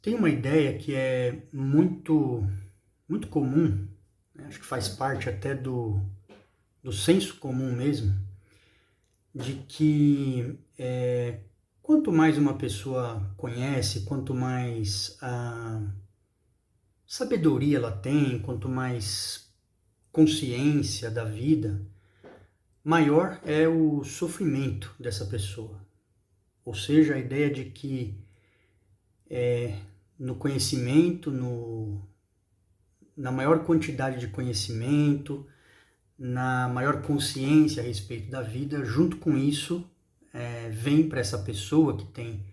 Tem uma ideia que é muito comum, né? Acho que faz parte até do senso comum mesmo, de que quanto mais uma pessoa conhece, quanto mais sabedoria ela tem, quanto mais consciência da vida, maior é o sofrimento dessa pessoa. Ou seja, a ideia de que no conhecimento, na maior quantidade de conhecimento, na maior consciência a respeito da vida, junto com isso, vem para essa pessoa que tem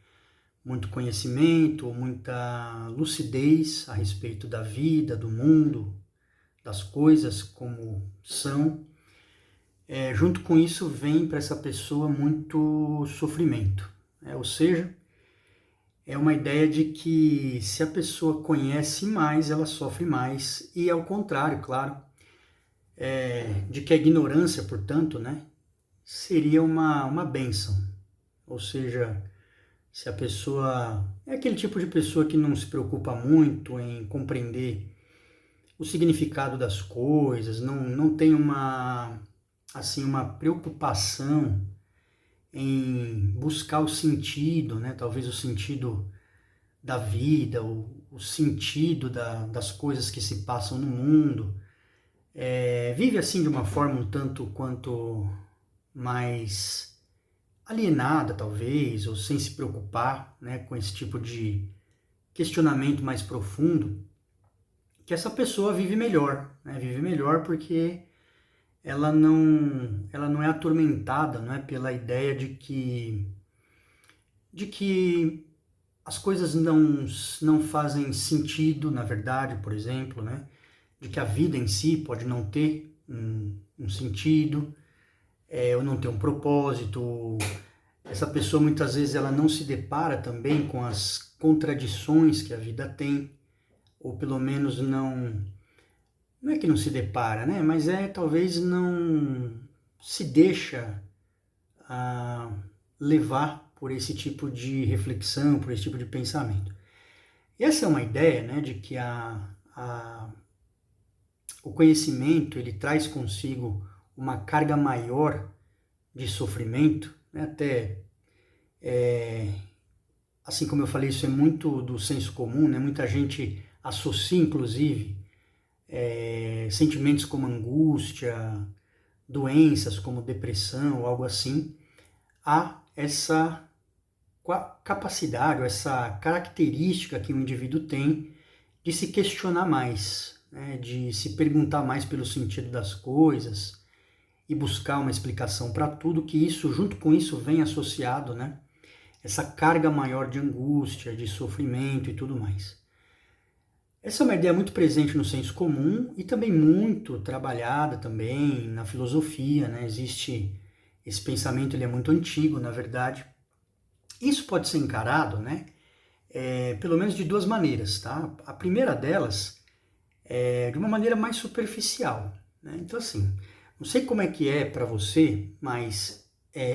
muito conhecimento, muita lucidez a respeito da vida, do mundo, das coisas como são. Junto com isso, vem para essa pessoa muito sofrimento. Ou seja, é uma ideia de que se a pessoa conhece mais, ela sofre mais, e ao contrário, claro, de que a ignorância, portanto, né, seria uma bênção. Ou seja, se a pessoa é aquele tipo de pessoa que não se preocupa muito em compreender o significado das coisas, não tem uma preocupação em buscar o sentido, né? Talvez o sentido da vida, o sentido das coisas que se passam no mundo. Vive assim de uma forma um tanto quanto mais alienada, talvez, ou sem se preocupar, né, com esse tipo de questionamento mais profundo, que essa pessoa vive melhor, né? Vive melhor porque ela não é atormentada, não é, pela ideia de que as coisas não fazem sentido, na verdade, por exemplo, né? De que a vida em si pode não ter um sentido, ou não ter um propósito. Essa pessoa muitas vezes ela não se depara também com as contradições que a vida tem, ou pelo menos não é que não se depara, né? Mas talvez não se deixa levar por esse tipo de reflexão, por esse tipo de pensamento. E essa é uma ideia, né, de que o conhecimento ele traz consigo uma carga maior de sofrimento, né? Até assim como eu falei, isso é muito do senso comum, né? Muita gente associa, inclusive, sentimentos como angústia, doenças como depressão ou algo assim, a essa capacidade, ou essa característica que o indivíduo tem de se questionar mais, né? De se perguntar mais pelo sentido das coisas e buscar uma explicação para tudo, que isso, junto com isso, vem associado, né? Essa carga maior de angústia, de sofrimento e tudo mais. Essa é uma ideia muito presente no senso comum e também muito trabalhada também na filosofia, né? Existe esse pensamento, ele é muito antigo, na verdade. Isso pode ser encarado, né? Pelo menos de duas maneiras, tá? A primeira delas é de uma maneira mais superficial, né? Então, assim, não sei como é que é para você, mas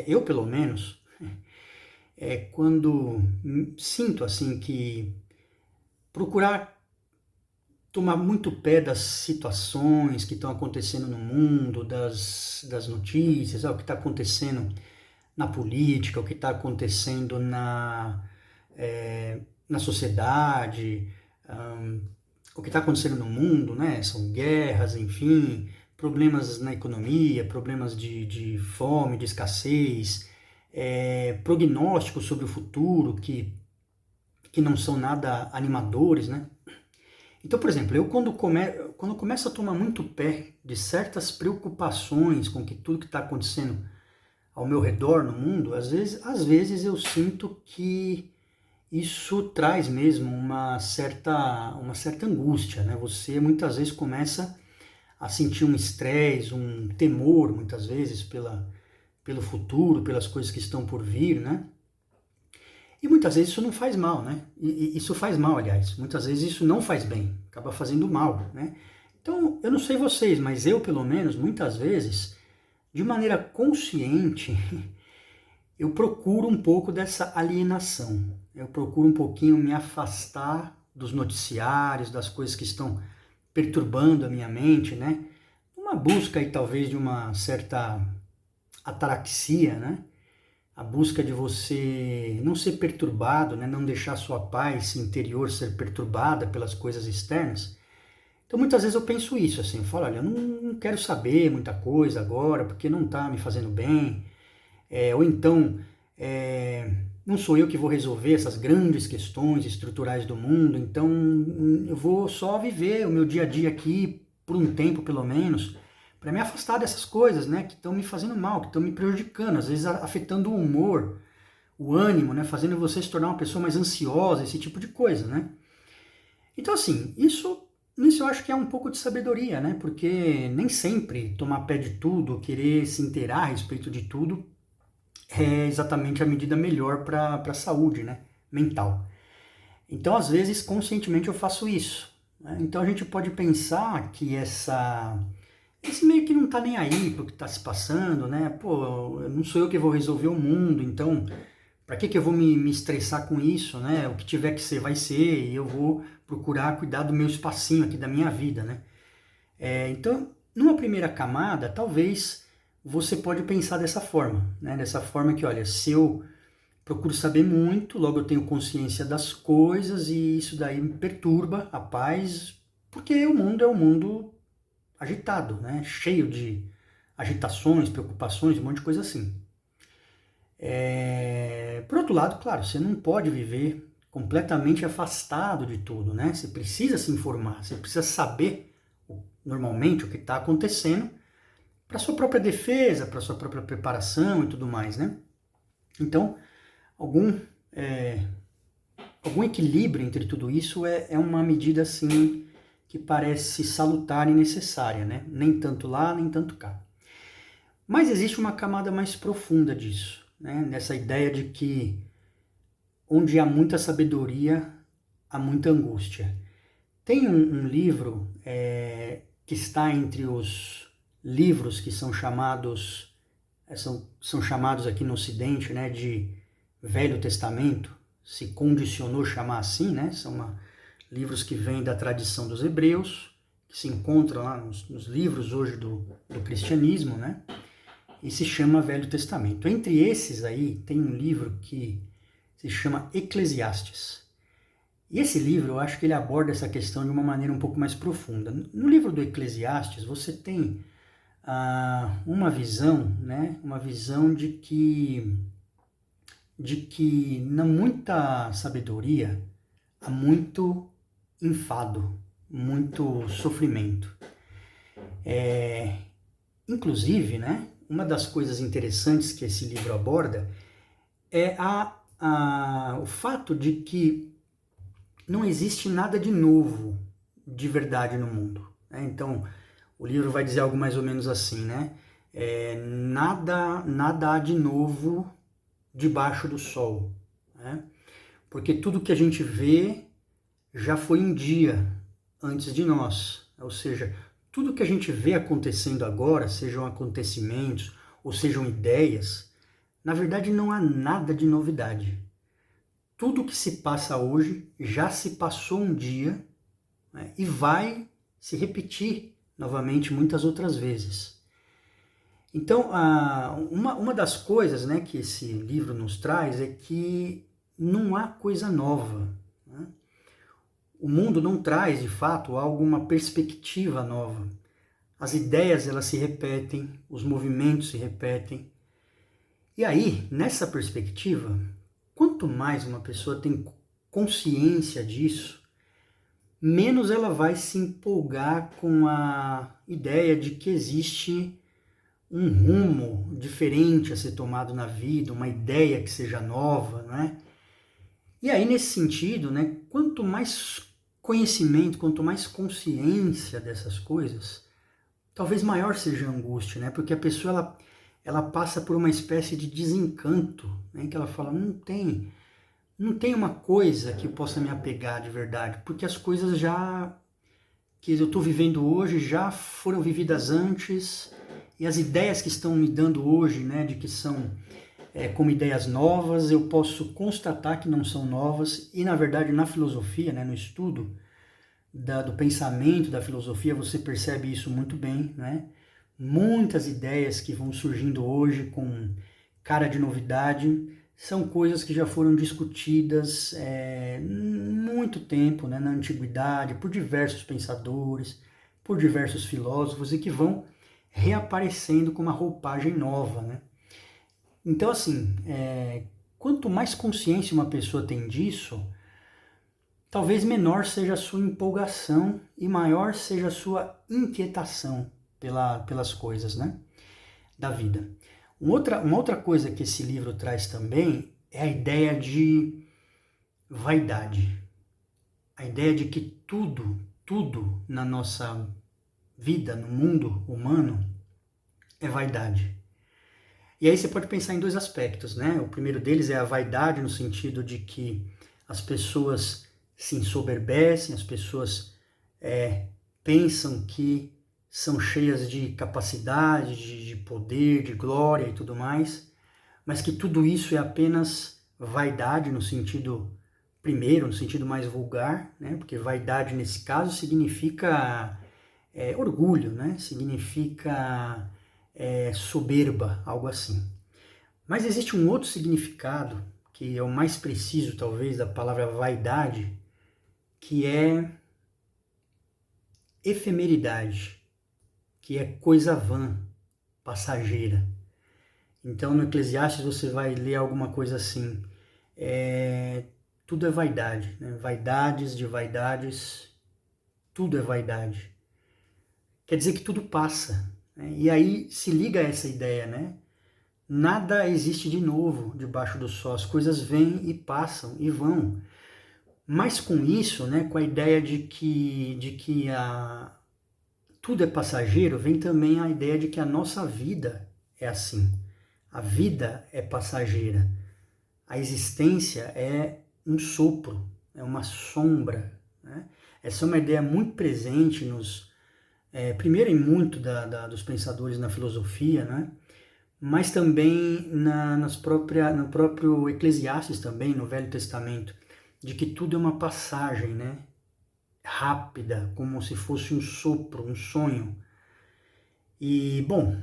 eu, pelo menos, quando sinto, assim, que procurar tomar muito pé das situações que estão acontecendo no mundo, das notícias, o que está acontecendo na política, o que está acontecendo na sociedade, o que está acontecendo no mundo, né? São guerras, enfim, problemas na economia, problemas de fome, de escassez, prognósticos sobre o futuro que não são nada animadores, né? Então, por exemplo, eu quando começo a tomar muito pé de certas preocupações com tudo que está acontecendo ao meu redor no mundo, às vezes eu sinto que isso traz mesmo uma certa angústia, né? Você muitas vezes começa a sentir um estresse, um temor, muitas vezes, pelo futuro, pelas coisas que estão por vir, né? E muitas vezes isso não faz mal, né? Isso faz mal, aliás. Muitas vezes isso não faz bem, acaba fazendo mal, né? Então, eu não sei vocês, mas eu, pelo menos, muitas vezes, de maneira consciente, eu procuro um pouco dessa alienação. Eu procuro um pouquinho me afastar dos noticiários, das coisas que estão perturbando a minha mente, né? Uma busca aí talvez de uma certa ataraxia, né? A busca de você não ser perturbado, né? Não deixar sua paz interior ser perturbada pelas coisas externas. Então muitas vezes eu penso isso, assim, eu falo, olha, eu não quero saber muita coisa agora, porque não está me fazendo bem, ou então não sou eu que vou resolver essas grandes questões estruturais do mundo, então eu vou só viver o meu dia a dia aqui, por um tempo pelo menos, para me afastar dessas coisas, né, que estão me fazendo mal, que estão me prejudicando, às vezes afetando o humor, o ânimo, né, fazendo você se tornar uma pessoa mais ansiosa, esse tipo de coisa, né. Então, assim, isso eu acho que é um pouco de sabedoria, né, porque nem sempre tomar pé de tudo, querer se inteirar a respeito de tudo, é exatamente a medida melhor para a saúde, né, mental. Então, às vezes, conscientemente eu faço isso, né? Então a gente pode pensar que esse meio que não tá nem aí pro que tá se passando, né? Pô, não sou eu que vou resolver o mundo, então para que eu vou me estressar com isso, né? O que tiver que ser vai ser, e eu vou procurar cuidar do meu espacinho aqui da minha vida, né? Então, numa primeira camada, talvez você pode pensar dessa forma, né? Dessa forma que, olha, se eu procuro saber muito, logo eu tenho consciência das coisas e isso daí me perturba a paz, porque o mundo é um mundo agitado, né? Cheio de agitações, preocupações, um monte de coisa assim. Por outro lado, claro, você não pode viver completamente afastado de tudo, né? Você precisa se informar, você precisa saber normalmente o que está acontecendo para sua própria defesa, para sua própria preparação e tudo mais, né? Então, algum equilíbrio entre tudo isso é uma medida assim que parece salutar e necessária, né? Nem tanto lá, nem tanto cá. Mas existe uma camada mais profunda disso, né? Nessa ideia de que onde há muita sabedoria, há muita angústia. Tem um livro que está entre os livros que são chamados aqui no Ocidente, né, de Velho Testamento, se condicionou chamar assim, né? São livros que vêm da tradição dos hebreus, que se encontram lá nos livros hoje do cristianismo, né? E se chama Velho Testamento. Entre esses aí, tem um livro que se chama Eclesiastes. E esse livro, eu acho que ele aborda essa questão de uma maneira um pouco mais profunda. No livro do Eclesiastes, você tem uma visão, né? Uma visão de que na muita sabedoria há muito enfado, muito sofrimento. Inclusive, né, uma das coisas interessantes que esse livro aborda é o fato de que não existe nada de novo de verdade no mundo, né? Então, o livro vai dizer algo mais ou menos assim, né? Nada há de novo debaixo do sol, né? Porque tudo que a gente vê já foi um dia antes de nós, ou seja, tudo que a gente vê acontecendo agora, sejam acontecimentos ou sejam ideias, na verdade não há nada de novidade. Tudo que se passa hoje já se passou um dia, né, e vai se repetir novamente muitas outras vezes. Então, uma das coisas, né, que esse livro nos traz é que não há coisa nova, né? O mundo não traz, de fato, alguma perspectiva nova. As ideias, elas se repetem, os movimentos se repetem. E aí, nessa perspectiva, quanto mais uma pessoa tem consciência disso, menos ela vai se empolgar com a ideia de que existe um rumo diferente a ser tomado na vida, uma ideia que seja nova, né? E aí, nesse sentido, né, quanto mais conhecimento, quanto mais consciência dessas coisas, talvez maior seja a angústia, né? Porque a pessoa, ela passa por uma espécie de desencanto, né? Que ela fala, não tem uma coisa que eu possa me apegar de verdade, porque as coisas que eu estou vivendo hoje já foram vividas antes, e as ideias que estão me dando hoje, né, de que são como ideias novas, eu posso constatar que não são novas, e na verdade na filosofia, né, no estudo do pensamento da filosofia, você percebe isso muito bem, né? Muitas ideias que vão surgindo hoje com cara de novidade são coisas que já foram discutidas muito tempo, né, na antiguidade, por diversos pensadores, por diversos filósofos, e que vão reaparecendo com uma roupagem nova, né? Então, assim, quanto mais consciência uma pessoa tem disso, talvez menor seja a sua empolgação e maior seja a sua inquietação pelas coisas, né, da vida. Uma outra coisa que esse livro traz também é a ideia de vaidade. A ideia de que tudo na nossa vida, no mundo humano, é vaidade. E aí você pode pensar em dois aspectos, né? O primeiro deles é a vaidade no sentido de que as pessoas se ensoberbecem, as pessoas pensam que são cheias de capacidade, de poder, de glória e tudo mais, mas que tudo isso é apenas vaidade no sentido primeiro, no sentido mais vulgar, né? Porque vaidade nesse caso significa orgulho, né? Significa soberba, algo assim. Mas existe um outro significado, que é o mais preciso talvez da palavra vaidade, que é efemeridade, que é coisa vã, passageira. Então no Eclesiastes você vai ler alguma coisa assim, tudo é vaidade, né? Vaidades de vaidades, tudo é vaidade. Quer dizer que tudo passa, né? E aí se liga a essa ideia, né? Nada existe de novo debaixo do sol, as coisas vêm e passam e vão. Mas com isso, né, com a ideia de que tudo é passageiro, vem também a ideia de que a nossa vida é assim. A vida é passageira. A existência é um sopro, é uma sombra, né? Essa é uma ideia muito presente primeiro em muito dos pensadores na filosofia, né? Mas também no próprio Eclesiastes também, no Velho Testamento, de que tudo é uma passagem, né? Rápida, como se fosse um sopro, um sonho. E, bom,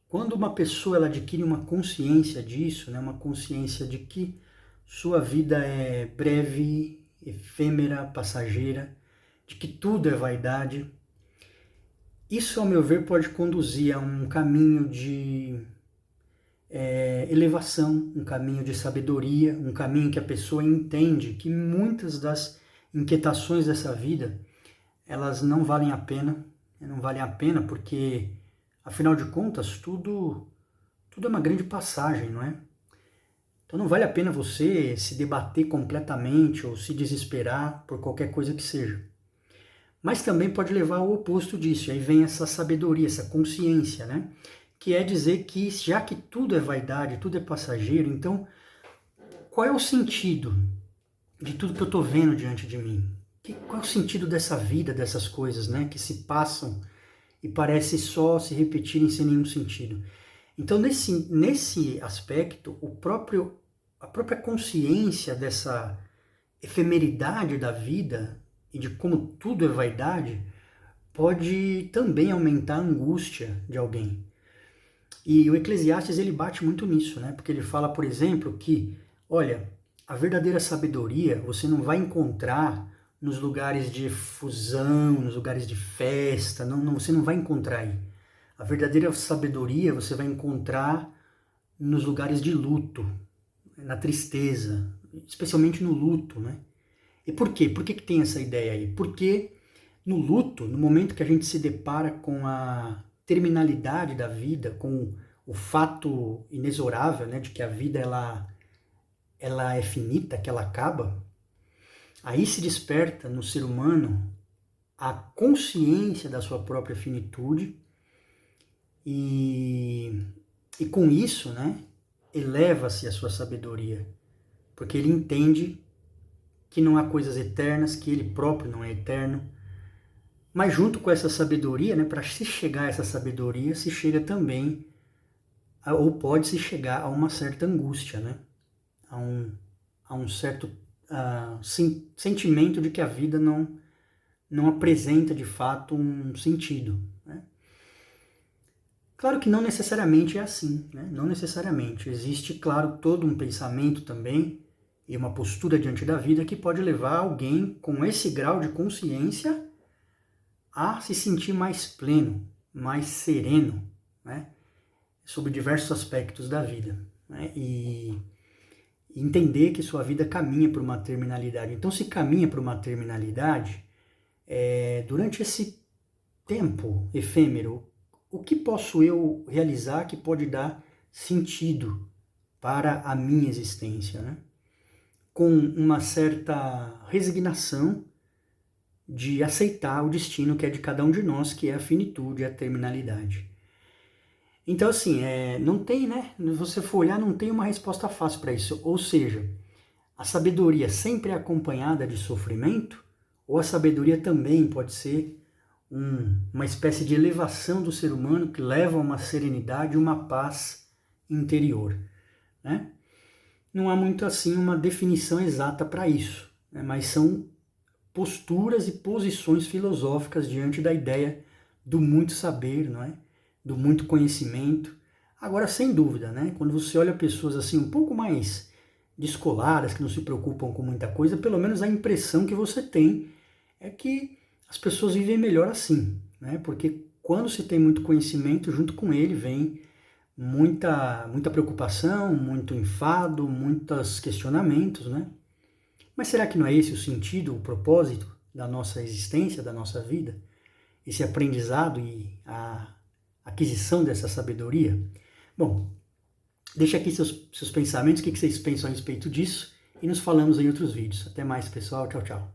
quando uma pessoa ela adquire uma consciência disso, né? Uma consciência de que sua vida é breve, efêmera, passageira, de que tudo é vaidade, isso, ao meu ver, pode conduzir a um caminho de elevação, um caminho de sabedoria, um caminho que a pessoa entende que muitas das inquietações dessa vida, elas não valem a pena porque, afinal de contas, tudo é uma grande passagem, não é? Então não vale a pena você se debater completamente ou se desesperar por qualquer coisa que seja. Mas também pode levar ao oposto disso, aí vem essa sabedoria, essa consciência, né? Que é dizer que já que tudo é vaidade, tudo é passageiro, então qual é o sentido de tudo que eu estou vendo diante de mim? Qual é o sentido dessa vida, dessas coisas, né? Que se passam e parece só se repetirem sem nenhum sentido. Então nesse aspecto, a própria consciência dessa efemeridade da vida e de como tudo é vaidade pode também aumentar a angústia de alguém. E o Eclesiastes ele bate muito nisso, né? Porque ele fala, por exemplo, que, olha, a verdadeira sabedoria você não vai encontrar nos lugares de efusão, nos lugares de festa, você não vai encontrar aí. A verdadeira sabedoria você vai encontrar nos lugares de luto, na tristeza, especialmente no luto, né? E por quê? Por que tem essa ideia aí? Porque no luto, no momento que a gente se depara com a terminalidade da vida, com o fato inexorável, né, de que a vida ela é finita, que ela acaba, aí se desperta no ser humano a consciência da sua própria finitude e com isso, né, eleva-se a sua sabedoria, porque ele entende que não há coisas eternas, que ele próprio não é eterno. Mas junto com essa sabedoria, né, para se chegar a essa sabedoria, se chega também ou pode-se chegar a uma certa angústia, né? A um certo sentimento de que a vida não apresenta de fato um sentido, né? Claro que não necessariamente é assim, né? Não necessariamente. Existe, claro, todo um pensamento também e uma postura diante da vida que pode levar alguém com esse grau de consciência a se sentir mais pleno, mais sereno, né? Sobre diversos aspectos da vida, né? E entender que sua vida caminha para uma terminalidade. Então, se caminha para uma terminalidade, durante esse tempo efêmero, o que posso eu realizar que pode dar sentido para a minha existência, né? Com uma certa resignação de aceitar o destino que é de cada um de nós, que é a finitude, a terminalidade. Então, assim, não tem, né? Se você for olhar, não tem uma resposta fácil para isso. Ou seja, a sabedoria sempre é acompanhada de sofrimento, ou a sabedoria também pode ser uma espécie de elevação do ser humano que leva a uma serenidade, uma paz interior, né? Não há muito assim uma definição exata para isso, né? Mas são posturas e posições filosóficas diante da ideia do muito saber, não é? Do muito conhecimento. Agora, sem dúvida, né? Quando você olha pessoas assim um pouco mais descoladas, que não se preocupam com muita coisa, pelo menos a impressão que você tem é que as pessoas vivem melhor assim, né? Porque quando se tem muito conhecimento, junto com ele vem muita preocupação, muito enfado, muitos questionamentos, né? Mas será que não é esse o sentido, o propósito da nossa existência, da nossa vida? Esse aprendizado e a aquisição dessa sabedoria? Bom, deixa aqui seus pensamentos, o que vocês pensam a respeito disso, e nos falamos em outros vídeos. Até mais, pessoal. Tchau, tchau.